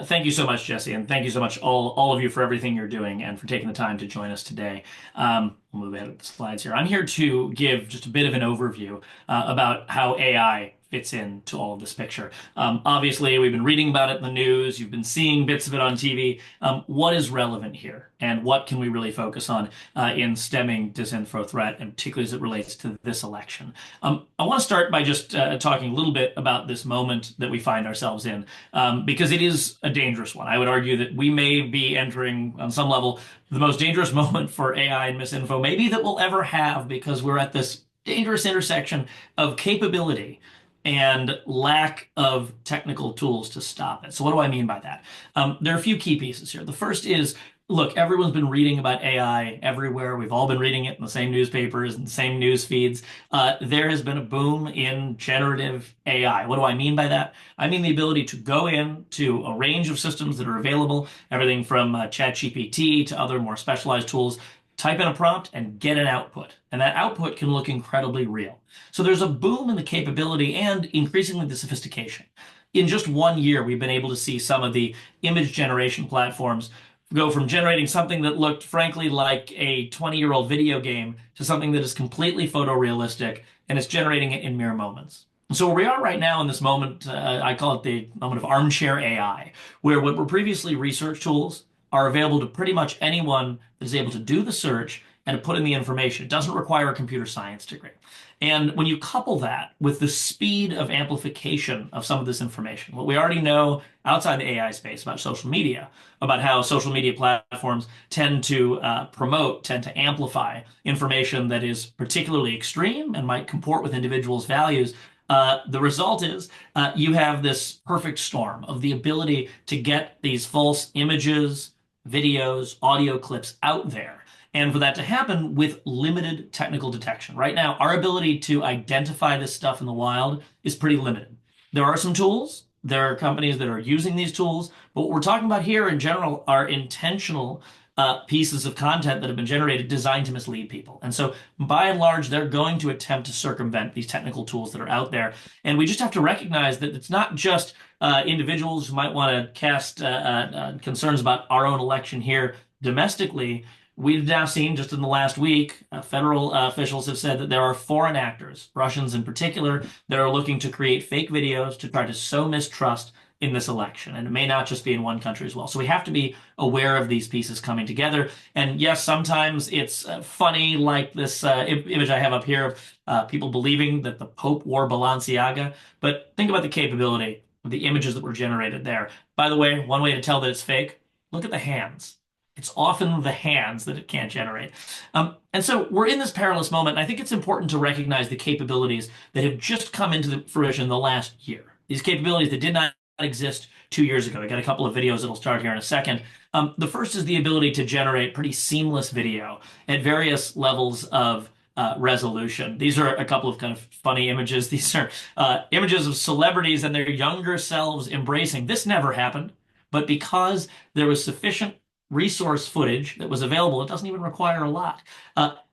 Thank you so much, Jesse, and thank you so much, all of you, for everything you're doing and for taking the time to join us today. We'll move ahead with the slides here. I'm here to give just a bit of an overview about how AI fits into all of this picture. Obviously, we've been reading about it in the news. You've been seeing bits of it on TV. What is relevant here, and what can we really focus on in stemming disinfo threat, and particularly as it relates to this election? I want to start by just talking a little bit about this moment that we find ourselves in, because it is a dangerous one. I would argue that we may be entering, on some level, the most dangerous moment for AI and misinfo maybe that we'll ever have, because we're at this dangerous intersection of capability and lack of technical tools to stop it. So what do I mean by that? There are a few key pieces here. The first is, look, everyone's been reading about AI everywhere. We've all been reading it in the same newspapers and the same news feeds. There has been a boom in generative AI. What do I mean by that? I mean the ability to go into a range of systems that are available, everything from ChatGPT to other more specialized tools, type in a prompt and get an output. And that output can look incredibly real. So there's a boom in the capability and increasingly the sophistication. In just 1 year, we've been able to see some of the image generation platforms go from generating something that looked, frankly, like a 20-year-old video game to something that is completely photorealistic, and it's generating it in mere moments. So where we are right now in this moment, I call it the moment of armchair AI, where what were previously research tools are available to pretty much anyone that is able to do the search and to put in the information. It doesn't require a computer science degree. And when you couple that with the speed of amplification of some of this information, what we already know outside the AI space about social media, about how social media platforms tend to tend to amplify information that is particularly extreme and might comport with individuals' values, the result is you have this perfect storm of the ability to get these false images, videos, audio clips out there. And for that to happen with limited technical detection. Right now, our ability to identify this stuff in the wild is pretty limited. There are some tools, there are companies that are using these tools, but what we're talking about here in general are intentional pieces of content that have been generated designed to mislead people. And so by and large, they're going to attempt to circumvent these technical tools that are out there. And we just have to recognize that it's not just individuals who might want to cast concerns about our own election here domestically. We've now seen, just in the last week, federal officials have said that there are foreign actors, Russians in particular, that are looking to create fake videos to try to sow mistrust in this election. And it may not just be in one country as well. So we have to be aware of these pieces coming together. And yes, sometimes it's funny, like this image I have up here of people believing that the Pope wore Balenciaga. But think about the capability of the images that were generated there. By the way, one way to tell that it's fake, look at the hands. It's often the hands that it can't generate. And so we're in this perilous moment, and I think it's important to recognize the capabilities that have just come into fruition in the last year. These capabilities that did not exist 2 years ago. I got a couple of videos that'll start here in a second. The first is the ability to generate pretty seamless video at various levels of resolution. These are a couple of kind of funny images. These are images of celebrities and their younger selves embracing. This never happened, but because there was sufficient resource footage that was available, it doesn't even require a lot.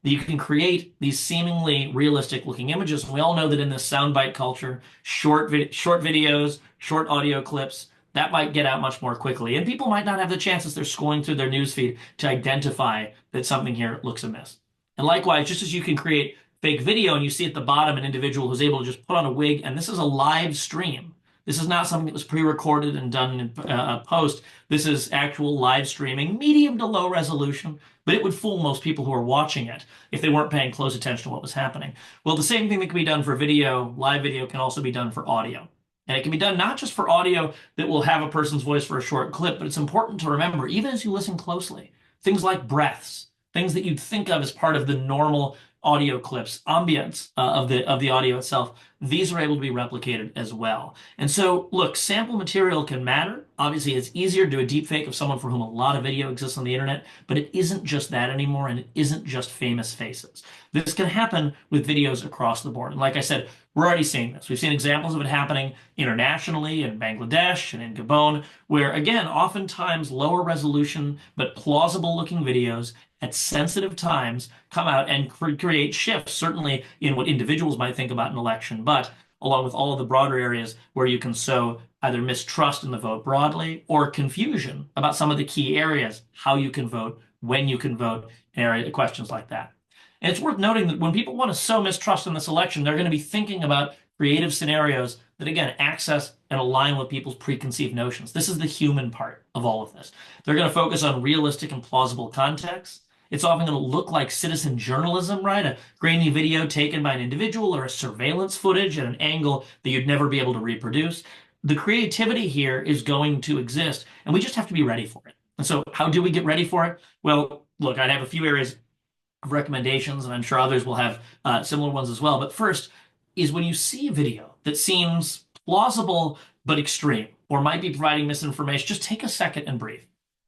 You can create these seemingly realistic looking images. And we all know that in this soundbite culture, short videos, short audio clips, that might get out much more quickly. And people might not have the chance as they're scrolling through their newsfeed to identify that something here looks amiss. And likewise, just as you can create fake video and you see at the bottom an individual who's able to just put on a wig, and this is a live stream. This is not something that was pre-recorded and done in post. This is actual live streaming, medium to low resolution, but it would fool most people who are watching it if they weren't paying close attention to what was happening. Well, the same thing that can be done for video, live video, can also be done for audio. And it can be done not just for audio that will have a person's voice for a short clip, but it's important to remember, even as you listen closely, things like breaths, things that you'd think of as part of the normal audio clips, ambience of the audio itself, these are able to be replicated as well. And so, look, sample material can matter. Obviously, it's easier to do a deep fake of someone for whom a lot of video exists on the internet, but it isn't just that anymore, and it isn't just famous faces. This can happen with videos across the board. And like I said, we're already seeing this. We've seen examples of it happening internationally in Bangladesh and in Gabon, where, again, oftentimes lower resolution but plausible looking videos at sensitive times come out and create shifts, certainly in what individuals might think about an election, but along with all of the broader areas where you can sow either mistrust in the vote broadly or confusion about some of the key areas, how you can vote, when you can vote, area questions like that. And it's worth noting that when people want to sow mistrust in this election, they're going to be thinking about creative scenarios that, again, access and align with people's preconceived notions. This is the human part of all of this. They're going to focus on realistic and plausible context. It's often going to look like citizen journalism, right? A grainy video taken by an individual or a surveillance footage at an angle that you'd never be able to reproduce. The creativity here is going to exist, and we just have to be ready for it. And so, how do we get ready for it? Well, look, I'd have a few areas of recommendations, and I'm sure others will have similar ones as well. But first is when you see a video that seems plausible but extreme or might be providing misinformation, just take a second and breathe.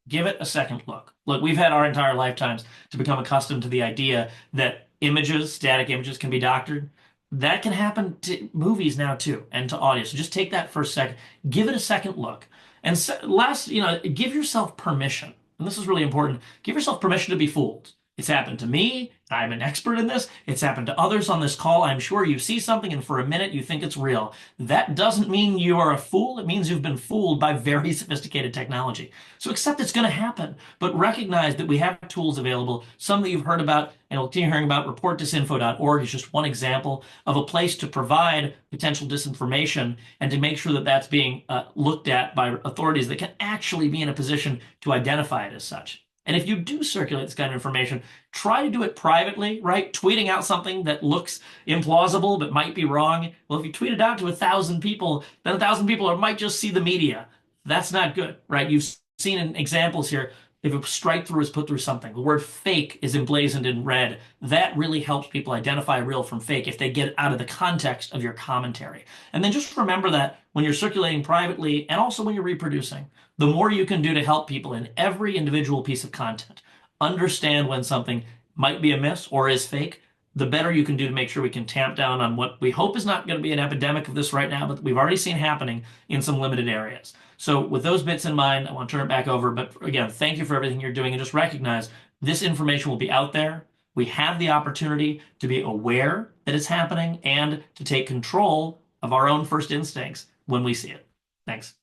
Give it a second look. Look, we've had our entire lifetimes to become accustomed to the idea that images, static images, can be doctored. That can happen to movies now too, and to audio. So just take that for a second, give it a second look. And last, give yourself permission. And this is really important. Give yourself permission to be fooled. It's happened to me. I'm an expert in this. It's happened to others on this call. I'm sure you see something and for a minute you think it's real. That doesn't mean you are a fool. It means you've been fooled by very sophisticated technology. So accept it's going to happen, but recognize that we have tools available, some that you've heard about and will continue hearing about. Reportdisinfo.org is just one example of a place to provide potential disinformation and to make sure that that's being looked at by authorities that can actually be in a position to identify it as such. And if you do circulate this kind of information, try to do it privately, right? Tweeting out something that looks implausible but might be wrong. Well, if you tweet it out to 1,000 people, then 1,000 people might just see the media. That's not good, right? You've seen in examples here, if a strike through is put through something, the word fake is emblazoned in red. That really helps people identify real from fake if they get it out of the context of your commentary. And then just remember that when you're circulating privately and also when you're reproducing, the more you can do to help people in every individual piece of content understand when something might be amiss or is fake, the better you can do to make sure we can tamp down on what we hope is not going to be an epidemic of this right now, but we've already seen happening in some limited areas. So with those bits in mind, I want to turn it back over. But again, thank you for everything you're doing, and just recognize this information will be out there. We have the opportunity to be aware that it's happening and to take control of our own first instincts when we see it. Thanks.